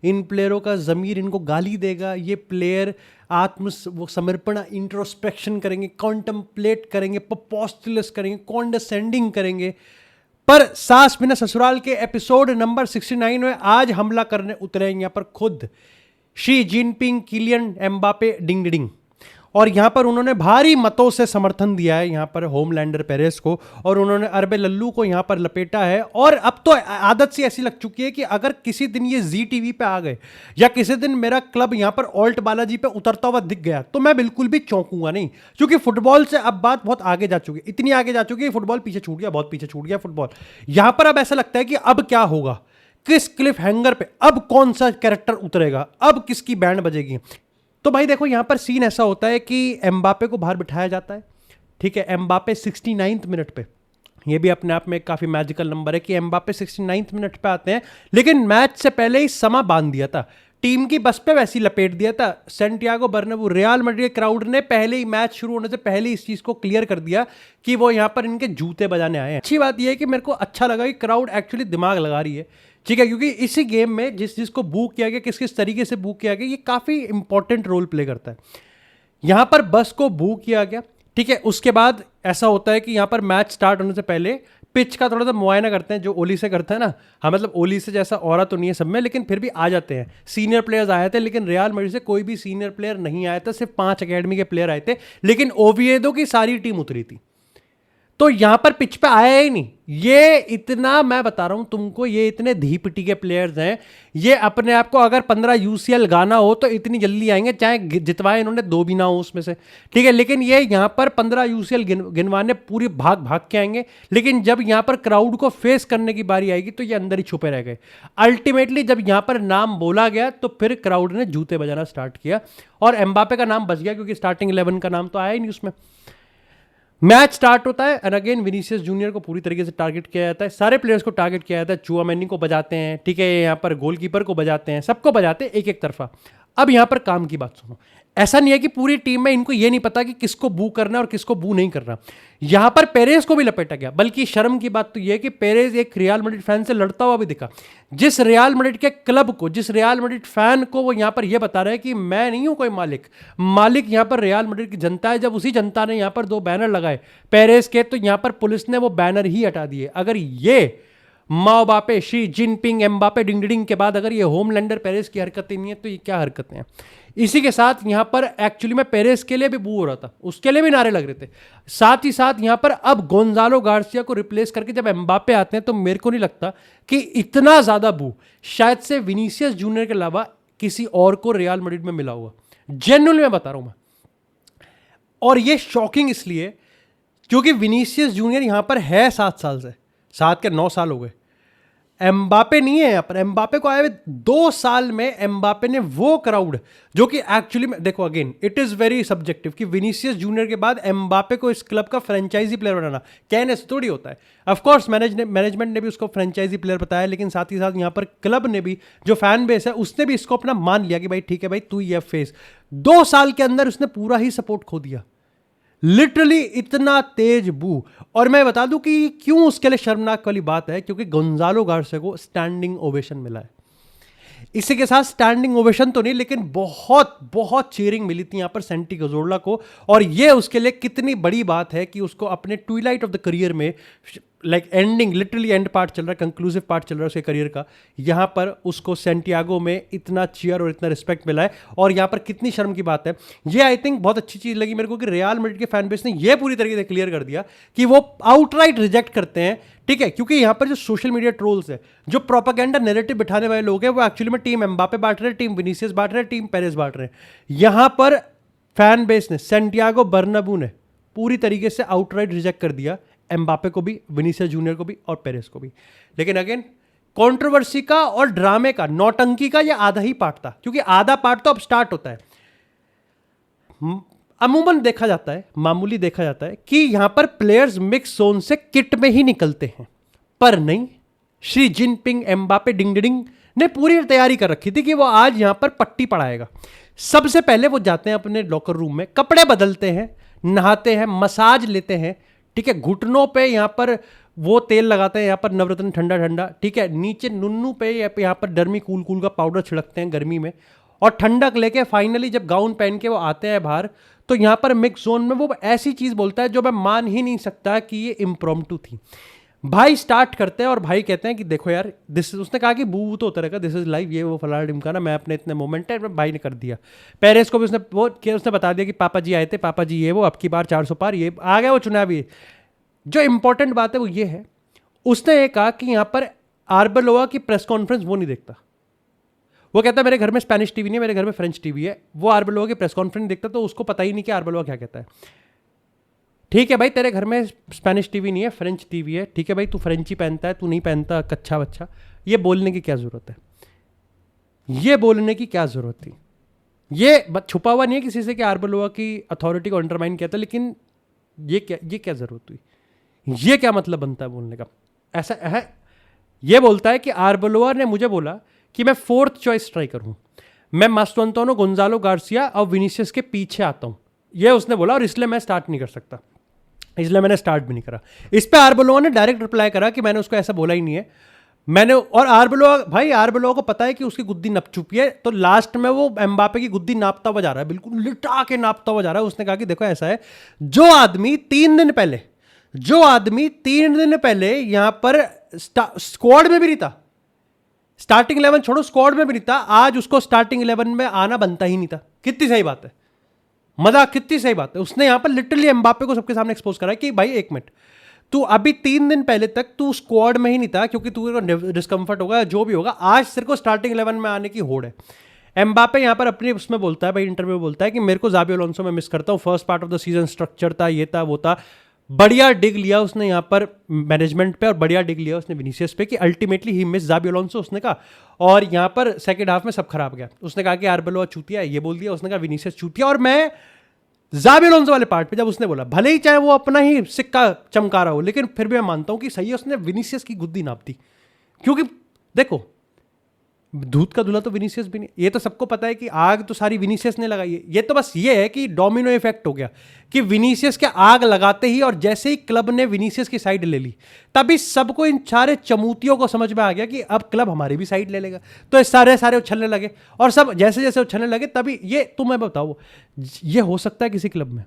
इन प्लेयरों का ज़मीर इनको गाली देगा, ये प्लेयर वो समर्पण इंट्रोस्पेक्शन करेंगे, कॉन्टम्पलेट करेंगे, पॉस्टुलस करेंगे, कॉन्डसेंडिंग करेंगे। पर सास बिना ससुराल के एपिसोड नंबर 69 में आज हमला करने उतरे यहाँ पर खुद शी जिनपिंग, किलियन एम्बापे, डिंगडिंग। और यहाँ पर उन्होंने भारी मतों से समर्थन दिया है यहाँ पर होमलैंडर पेरेस को, और उन्होंने अरबे लल्लू को यहाँ पर लपेटा है। और अब तो आदत सी ऐसी लग चुकी है कि अगर किसी दिन ये जी टीवी पे आ गए या किसी दिन मेरा क्लब यहाँ पर ऑल्ट बालाजी पे उतरता हुआ दिख गया तो मैं बिल्कुल भी चौंकूंगा नहीं, क्योंकि फुटबॉल से अब बात बहुत आगे जा चुकी है, इतनी आगे जा चुकी है, फुटबॉल पीछे छूट गया, बहुत पीछे छूट गया फुटबॉल। यहाँ पर अब ऐसा लगता है कि अब क्या होगा, किस क्लिफ हैंगर पे अब कौन सा कैरेक्टर उतरेगा, अब किसकी बैंड बजेगी। तो भाई देखो यहाँ पर सीन ऐसा होता है कि एम्बापे को बाहर बिठाया जाता है, ठीक है। एम्बापे 69th मिनट पे, ये भी अपने आप में एक काफ़ी मैजिकल नंबर है कि एम्बापे 69th मिनट पे आते हैं, लेकिन मैच से पहले ही समा बांध दिया था, टीम की बस पे वैसे ही लपेट दिया था Santiago Bernabeu. Real Madrid crowd ने पहले ही मैच शुरू होने से पहले इस चीज़ को क्लियर कर दिया कि वो यहाँ पर इनके जूते बजाने आए हैं। अच्छी बात यह है कि मेरे को अच्छा लगा कि क्राउड एक्चुअली दिमाग लगा रही है, ठीक है, क्योंकि इसी गेम में जिसको बू किया गया, किस किस तरीके से बू किया गया, ये काफ़ी इंपॉर्टेंट रोल प्ले करता है। यहाँ पर बस को बू किया गया, ठीक है। उसके बाद ऐसा होता है कि यहाँ पर मैच स्टार्ट होने से पहले पिच का थोड़ा सा मुआयना करते हैं, जो ओली से करता है ना। हाँ, मतलब ओली से जैसा औरा तो नहीं है सब में, लेकिन फिर भी आ जाते हैं। सीनियर प्लेयर्स आए थे, लेकिन रियल मैड्रिड से कोई भी सीनियर प्लेयर नहीं आया था, सिर्फ 5 अकेडमी के प्लेयर आए थे, लेकिन ओविएडो की सारी टीम उतरी थी। तो यहां पर पिच पे आया ही नहीं। ये इतना, मैं बता रहा हूं तुमको, ये इतने धी पिटी के प्लेयर्स हैं, ये अपने आप को अगर 15 यूसीएल गाना हो तो इतनी जल्दी आएंगे, चाहे जितवाए इन्होंने 2 भी ना हो उसमें से, ठीक है। लेकिन ये यहां पर 15 यूसीएल गिनवाने पूरी भाग भाग के आएंगे, लेकिन जब यहां पर क्राउड को फेस करने की बारी आएगी तो ये अंदर ही छुपे रह गए। अल्टीमेटली जब यहां पर नाम बोला गया तो फिर क्राउड ने जूते बजाना स्टार्ट किया, और एम्बापे का नाम बच गया क्योंकि स्टार्टिंग 11 का नाम तो आया ही नहीं उसमें। मैच स्टार्ट होता है एंड अगेन विनीसियस जूनियर को पूरी तरीके से टारगेट किया जाता है, सारे प्लेयर्स को टारगेट किया जाता है। चुआमेनी को बजाते हैं, ठीक है, यहाँ पर गोलकीपर को बजाते हैं, सबको बजाते हैं एक एक तरफा। अब यहाँ पर काम की बात सुनो, ऐसा नहीं है कि पूरी टीम में इनको ये नहीं पता कि किसको बू करना और किसको बू नहीं करना। यहां पर पेरेज को भी लपेटा गया, बल्कि शर्म की बात तो यह कि पेरेज एक रियल मैड्रिड फैन से लड़ता हुआ भी दिखा। जिस रियल मैड्रिड के क्लब को, जिस रियल मैड्रिड फैन को वो यहां पर यह बता रहा है कि मैं नहीं हूं कोई मालिक यहां पर रियल मैड्रिड की जनता है। जब उसी जनता ने यहां पर 2 बैनर लगाए पेरेज के, तो यहां पर पुलिस ने वो बैनर ही हटा दिए। अगर ये माओबापे, शी जिनपिंग, एम्बापे, डिंगडिंग के बाद अगर ये होमलैंडर पेरेज की हरकतें नहीं है तो ये क्या हरकतें हैं। इसी के साथ यहां पर एक्चुअली में पेरेज के लिए भी बू हो रहा था, उसके लिए भी नारे लग रहे थे। साथ ही साथ यहां पर अब गोंजालो गार्सिया को रिप्लेस करके जब एम्बापे आते हैं तो मेरे को नहीं लगता कि इतना ज्यादा बू शायद से विनीसियस जूनियर के अलावा किसी और को रियल मैड्रिड में मिला होगा। जेन्युइनली मैं बता रहा हूं मैं। और ये शॉकिंग इसलिए क्योंकि विनीसियस जूनियर यहां पर है 7 साल से, 7 के 9 साल हो गए। एम्बापे नहीं है यहाँ पर। एम्बापे को आए हुए 2 साल में एम्बापे ने वो क्राउड जो कि एक्चुअली में, देखो again it is very subjective कि विनीसियस जूनियर के बाद एम्बापे को इस क्लब का फ्रेंचाइजी प्लेयर बनाना कहने से थोड़ी होता है। ऑफ कोर्स मैनेजमेंट ने भी उसको फ्रेंचाइजी प्लेयर बताया, लेकिन साथ ही साथ यहाँ पर क्लब ने भी, जो फैन बेस है उसने भी इसको अपना मान लिया कि भाई ठीक है भाई तू ये फेस। 2 साल के अंदर उसने पूरा ही सपोर्ट खो दिया, लिटरली इतना तेज बू। और मैं बता दूं कि क्यों उसके लिए शर्मनाक वाली बात है, क्योंकि गोंजालो गार्सिया को स्टैंडिंग ओवेशन मिला है। इसी के साथ स्टैंडिंग ओवेशन तो नहीं, लेकिन बहुत बहुत चीयरिंग मिली थी यहां पर सेंटी कजोर्ला को। और ये उसके लिए कितनी बड़ी बात है कि उसको अपने ट्विलाइट ऑफ द करियर में, like ending, literally and part चल रहा है, कंक्लूसिव पार्ट चल रहा है उसके करियर का, यहाँ पर उसको सैंटियागो में इतना चीयर और इतना रिस्पेक्ट मिला है। और यहाँ पर कितनी शर्म की बात है, ये आई थिंक बहुत अच्छी चीज़ लगी मेरे को कि रियल मैड्रिड के फैन बेस ने ये पूरी तरीके से क्लियर कर दिया कि वो आउटराइट रिजेक्ट करते हैं, ठीक है। क्योंकि यहाँ पर जो सोशल मीडिया ट्रोल्स है, जो प्रोपेगेंडा नैरेटिव बिठाने वाले लोग हैं, वो एक्चुअली में टीम एम्बापे बांट रहे हैं, टीम विनीसियस बांट रहे हैं, टीम पेरेज बांट रहे हैं। यहाँ पर फैन बेस ने, सैंटियागो बर्नाब्यू ने पूरी तरीके से आउटराइट रिजेक्ट कर दिया एम्बापे को भी, विनीसियस जूनियर को भी और पेरेज को भी। लेकिन अगेन कंट्रोवर्सी का और ड्रामे का, नौटंकी का ये आधा ही पार्ट था, क्योंकि आधा पार्ट तो अब स्टार्ट होता है। अमूमन देखा जाता है, मामूली देखा जाता है कि यहां पर प्लेयर्स मिक्स जोन से किट में ही निकलते हैं, पर नहीं। शी जिनपिंग, एम्बापे, डिंगडिंग ने पूरी तैयारी कर रखी थी कि वो आज यहां पर पट्टी पड़ाएगा। सबसे पहले वो जाते हैं अपने लॉकर रूम में, कपड़े बदलते हैं, नहाते हैं, मसाज लेते हैं, ठीक है, घुटनों पे यहाँ पर वो तेल लगाते हैं, यहाँ पर नवरत्न ठंडा ठंडा, ठीक है, नीचे नुन्नू पे यहाँ पर डर्मी कूल कूल का पाउडर छिड़कते हैं गर्मी में, और ठंडक लेके फाइनली जब गाउन पहन के वो आते हैं बाहर, तो यहाँ पर मिक्स जोन में वो ऐसी चीज़ बोलता है जो मैं मान ही नहीं सकता कि ये इम्प्रॉम्प्टू थी। भाई स्टार्ट करते हैं और भाई कहते हैं कि देखो यार, दिस, उसने कहा कि बू तो होता रहेगा, दिस इज लाइव, ये वो फलाना ढिमकाना, मैं अपने इतने मोमेंट है, भाई ने कर दिया। पेरेस को भी उसने बता दिया कि पापा जी आए थे, पापा जी ये वो, अब की बार 400 पार, ये आ गया वो चुनावी। जो इंपॉर्टेंट बात है वो ये है, उसने ये कहा कि यहाँ पर आर्बेलोआ की प्रेस कॉन्फ्रेंस वो नहीं देखता। वो कहता है मेरे घर में स्पेनिश टीवी नहीं है, मेरे घर में फ्रेंच टीवी है। वो आर्बेलोआ की प्रेस कॉन्फ्रेंस देखता, तो उसको पता ही नहीं कि आर्बेलोआ क्या कहता है। ठीक है भाई, तेरे घर में स्पेनिश टीवी नहीं है, फ्रेंच टीवी है, ठीक है भाई, तू फ्रेंची पहनता है, तू नहीं पहनता कच्चा बच्चा, ये बोलने की क्या जरूरत है? ये बोलने की क्या जरूरत थी? ये छुपा हुआ नहीं है किसी से कि आर्बेलोआ की अथॉरिटी को अंडरमाइन किया था, लेकिन ये क्या जरूरत हुई? ये क्या मतलब बनता है बोलने का? ऐसा है, ये बोलता है कि आर्बेलोआ ने मुझे बोला कि मैं 4th चॉइस स्ट्राइकर हूं, मैं मास्टोंटोनो, गोंजालो गार्सिया और विनीसियस के पीछे आता हूं, ये उसने बोला, और इसलिए मैं स्टार्ट नहीं कर सकता, इसलिए मैंने स्टार्ट भी नहीं करा। इस पे आर्बेलोआ ने डायरेक्ट रिप्लाई करा कि मैंने उसको ऐसा बोला ही नहीं है, मैंने, और आर्बेलोआ को पता है कि उसकी गुद्दी नप चुकी है, तो लास्ट में वो एम्बापे की गुद्दी नापता हुआ जा रहा है, बिल्कुल लिटा के नापता हुआ जा रहा है। उसने कहा कि देखो ऐसा है, जो आदमी 3 दिन पहले यहां पर स्क्वाड में भी नहीं था, स्टार्टिंग 11 छोड़ो, स्क्वाड में भी नहीं था, आज उसको स्टार्टिंग 11 में आना बनता ही नहीं था। कितनी सही बात है, मजाक, कितनी सही बात है। उसने यहां पर लिटरली एम्बापे को सबके सामने एक्सपोज करा कि भाई एक मिनट, तू अभी 3 दिन पहले तक तू स्क्वाड में ही नहीं था क्योंकि तू डिस्कंफर्ट होगा, जो भी होगा, आज तेरे को स्टार्टिंग 11 में आने की होड़ है। एम्बापे यहां पर अपने उसमें बोलता है भाई, इंटरव्यू में बोलता है कि मेरे को ज़ाबी अलोंसो में मिस करता हूं, first part of the season structure था, ये था वो था, बढ़िया डिग लिया उसने यहाँ पर मैनेजमेंट पे, और बढ़िया डिग लिया उसने विनीसियस पे कि अल्टीमेटली ही मिस ज़ाबी अलोंसो, उसने कहा। और यहाँ पर सेकंड हाफ में सब खराब गया। उसने कहा कि आर्बेलोआ चूतिया है, ये बोल दिया, उसने कहा विनीसियस चूतिया। और मैं ज़ाबी अलोंसो वाले पार्ट पे जब उसने बोला, भले ही चाहे वो अपना ही सिक्का चमका रहा हो, लेकिन फिर भी मैं मानता हूं कि सही है, उसने विनीसियस की गुद्दी नाप दी। क्योंकि देखो, दूध का दूल्हा तो विनीसियस भी नहीं, ये तो सबको पता है कि आग तो सारी विनीसियस ने लगाई है। ये तो बस ये है कि डोमिनो इफेक्ट हो गया कि विनीसियस के आग लगाते ही और जैसे ही क्लब ने विनीसियस की साइड ले ली, तभी सबको, इन सारे चमूतियों को समझ में आ गया कि अब क्लब हमारी भी साइड ले लेगा। तो ये सारे उछलने लगे, और सब जैसे जैसे उछलने लगे, तभी ये तुम्हें बताओ, ये हो सकता है किसी क्लब में?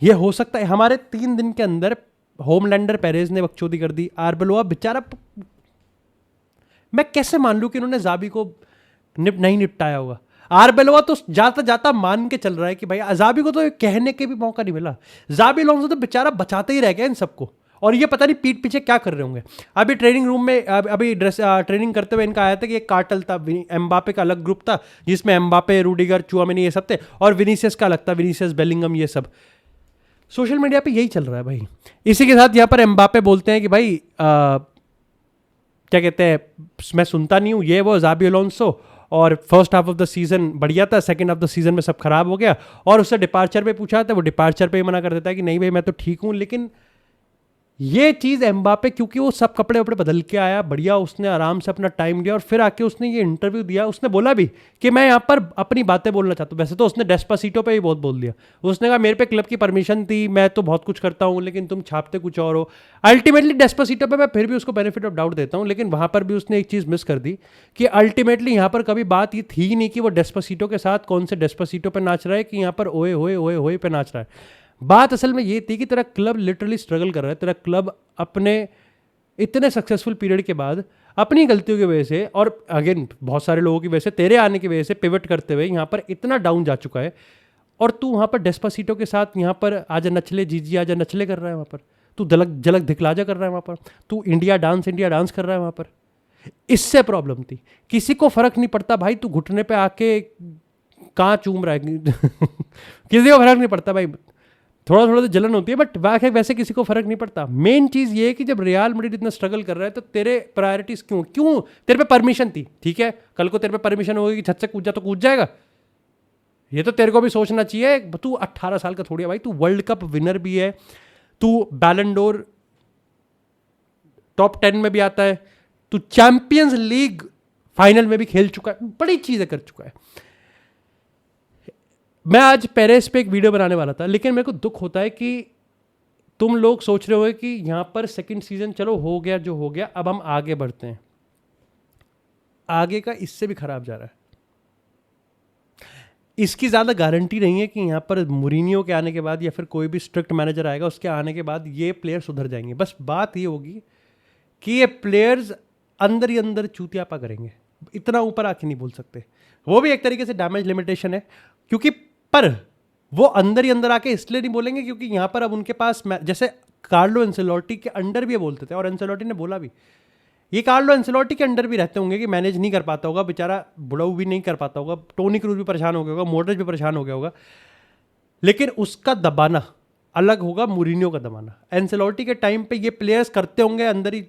ये हो सकता है? हमारे 3 दिन के अंदर होमलैंडर पेरेज ने बकचोदी कर दी, आर्बेलोआ बेचारा, मैं कैसे मान लूं कि उन्होंने ज़ाबी को नहीं निपटाया होगा? आर्बेलोआ तो जाता जाता मान के चल रहा है कि भाई ज़ाबी को तो कहने के भी मौका नहीं मिला। ज़ाबी अलोंसो तो बेचारा बचाते ही रह गया इन सबको, और ये पता नहीं पीठ पीछे क्या कर रहे होंगे। अभी ट्रेनिंग रूम में अभी ट्रेनिंग करते हुए इनका आया था कि एक कार्टल था, एम्बापे का अलग ग्रुप था जिसमें एम्बापे, रूडिगर, चुआमेनी ये सब थे, और विनीसियस का अलग था, विनीसियस, बेलिंगम, ये सब। सोशल मीडिया पे यही चल रहा है भाई। इसी के साथ यहाँ पर एम्बापे बोलते हैं कि भाई क्या कहते हैं, मैं सुनता नहीं हूँ, ये वो ज़ाबी अलोंसो, और first half of the season बढ़िया था, second half of the season में सब खराब हो गया। और उससे डिपार्चर पे पूछा था, वो डिपार्चर पे ही मना कर देता है कि नहीं भाई मैं तो ठीक हूँ। लेकिन ये चीज़ एम्बापे, क्योंकि वो सब कपड़े वपड़े बदल के आया, बढ़िया, उसने आराम से अपना टाइम दिया, और फिर आके उसने ये इंटरव्यू दिया। उसने बोला भी कि मैं यहाँ पर अपनी बातें बोलना चाहता हूँ। वैसे तो उसने डेस्पासीटो पे ही बहुत बोल दिया, उसने कहा मेरे पे क्लब की परमिशन थी, मैं तो बहुत कुछ करता हूँ, लेकिन तुम छापते कुछ और हो। अल्टीमेटली डेस्पासीटो पे मैं फिर भी उसको बेनिफिट ऑफ डाउट देता हूँ, लेकिन वहाँ पर भी उसने एक चीज़ मिस कर दी कि अल्टीमेटली यहाँ पर कभी बात ये थी ही नहीं कि वो डेस्पासीटो के साथ कौन से डेस्पासीटो पे नाच रहा है, कि यहाँ पर ओए होए ओए होए पे नाच रहा है। बात असल में ये थी कि तेरा क्लब लिटरली स्ट्रगल कर रहा है, तेरा क्लब अपने इतने सक्सेसफुल पीरियड के बाद अपनी गलतियों की वजह से, और अगेन बहुत सारे लोगों की वजह से, तेरे आने की वजह से पिवट करते हुए यहाँ पर इतना डाउन जा चुका है। और तू वहाँ पर डेस्पासीटो के साथ यहाँ पर आजा नचले जीजी आजा नचले कर रहा है, वहाँ पर तू झलक दिखलाजा कर रहा है, वहाँ पर तू इंडिया डांस कर रहा है वहाँ पर। इससे प्रॉब्लम थी, किसी को फर्क नहीं पड़ता भाई, तू घुटने पे आके कहाँ चूम रहा है किसी को फर्क नहीं पड़ता भाई, थोड़ा थोड़ा तो जलन होती है, बट वैसे किसी को फर्क नहीं पड़ता। मेन चीज़ ये है कि जब रियल मैड्रिड इतना स्ट्रगल कर रहा है, तो तेरे प्रायोरिटीज क्यों तेरे पे परमिशन थी, ठीक है, कल को तेरे पे परमिशन होगी कि छत से कूद जा तो कूद जाएगा, ये तो तेरे को भी सोचना चाहिए। तू 18 साल का थोड़ी है भाई, तू वर्ल्ड कप विनर भी है, तू बैलन डोर टॉप 10 में भी आता है, तू चैंपियंस लीग फाइनल में भी खेल चुका है, बड़ी चीज़ें कर चुका है। मैं आज पेरेस पे एक वीडियो बनाने वाला था, लेकिन मेरे को दुख होता है कि तुम लोग सोच रहे हो कि यहाँ पर सेकंड सीजन चलो हो गया जो हो गया, अब हम आगे बढ़ते हैं, आगे का इससे भी खराब जा रहा है। इसकी ज़्यादा गारंटी नहीं है कि यहाँ पर मुरीनियो के आने के बाद या फिर कोई भी स्ट्रिक्ट मैनेजर आएगा उसके आने के बाद ये प्लेयर सुधर जाएंगे। बस बात ये होगी कि ये प्लेयर्स अंदर ही अंदर चूतियापा करेंगे, इतना ऊपर आके नहीं बोल सकते। वो भी एक तरीके से डैमेज लिमिटेशन है, क्योंकि पर वो अंदर ही अंदर आके इसलिए नहीं बोलेंगे क्योंकि यहाँ पर अब उनके पास जैसे कार्लो एंसेलोटी के अंडर भी ये बोलते थे और एंसेलोटी ने बोला भी, ये कार्लो एंसेलोटी के अंडर भी रहते होंगे कि मैनेज नहीं कर पाता होगा बेचारा, बुढ़ाऊ भी नहीं कर पाता होगा, टोनी क्रूज भी परेशान हो गया होगा, मॉड्रिच भी परेशान हो गया होगा, लेकिन उसका दबाना अलग होगा मुरीनियो का दबाना। एंसेलोटी के टाइम पे ये प्लेयर्स करते होंगे अंदर ही,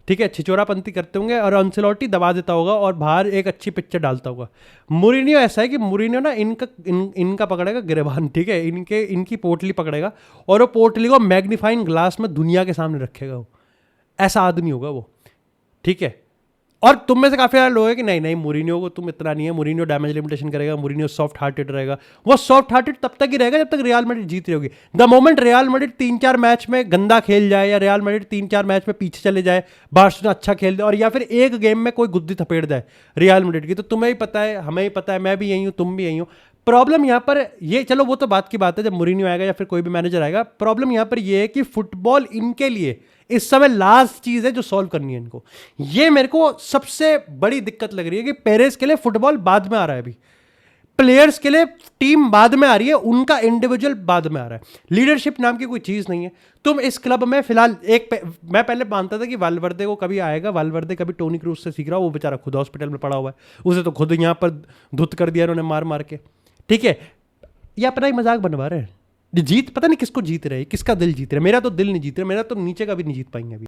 ठीक है, छिचोरापंती करते होंगे और एंसेलोटी दबा देता होगा और बाहर एक अच्छी पिक्चर डालता होगा। मुरीनियो ऐसा है कि मुरीनियो ना इनका पकड़ेगा गिरेबान, ठीक है, इनकी पोटली पकड़ेगा और वो पोटली को मैग्नीफाइंग ग्लास में दुनिया के सामने रखेगा। वो ऐसा आदमी होगा वो, ठीक है। और तुम में से काफी सारे लोग हैं कि नहीं नहीं मुरीनियो को तुम इतना नहीं है, मुरीनियो डैमेज लिमिटेशन करेगा, मुरीनियो सॉफ्ट हार्टेड रहेगा। वो सॉफ्ट हार्टेड तब तक ही रहेगा जब तक रियल मैड्रिड जीत रही होगी। The moment real Madrid 3-4 match में गंदा खेल जाए या रियल मैड्रिड 3-4 मैच में पीछे चले जाए, बार्सिलोना अच्छा खेल दे और या फिर एक गेम में कोई गुद्दी थपेड़ जाए रियल मैड्रिड की, तो तुम्हें ही पता है, हमें ही पता है, मैं भी यही हूँ, तुम भी यही हो। प्रॉब्लम यहाँ पर ये, चलो वो तो बात की बात है जब मुरीनियो आएगा या फिर कोई भी मैनेजर आएगा। प्रॉब्लम यहाँ पर ये है कि फुटबॉल इनके लिए इस समय लास्ट चीज है जो सॉल्व करनी है इनको। ये मेरे को सबसे बड़ी दिक्कत लग रही है कि पेरेस के लिए फुटबॉल बाद में आ रहा है, अभी प्लेयर्स के लिए टीम बाद में आ रही है, उनका इंडिविजुअल बाद में आ रहा है। लीडरशिप नाम की कोई चीज नहीं है। तुम इस क्लब में फिलहाल मैं पहले मानता था कि वालवर्दे को कभी आएगा, वालवर्दे कभी टोनी क्रूज से सीख रहा, वो बेचारा खुद हॉस्पिटल में पड़ा हुआ है, उसे तो खुद यहाँ पर धुत कर दिया उन्होंने मार मार के, ठीक है। ये अपना ही मजाक बनवा रहे हैं। जीत पता नहीं किसको जीत रहे, किसका दिल जीत रहे। मेरा तो दिल नहीं जीत रहा, मेरा तो नीचे का भी नहीं जीत पाएंगे अभी।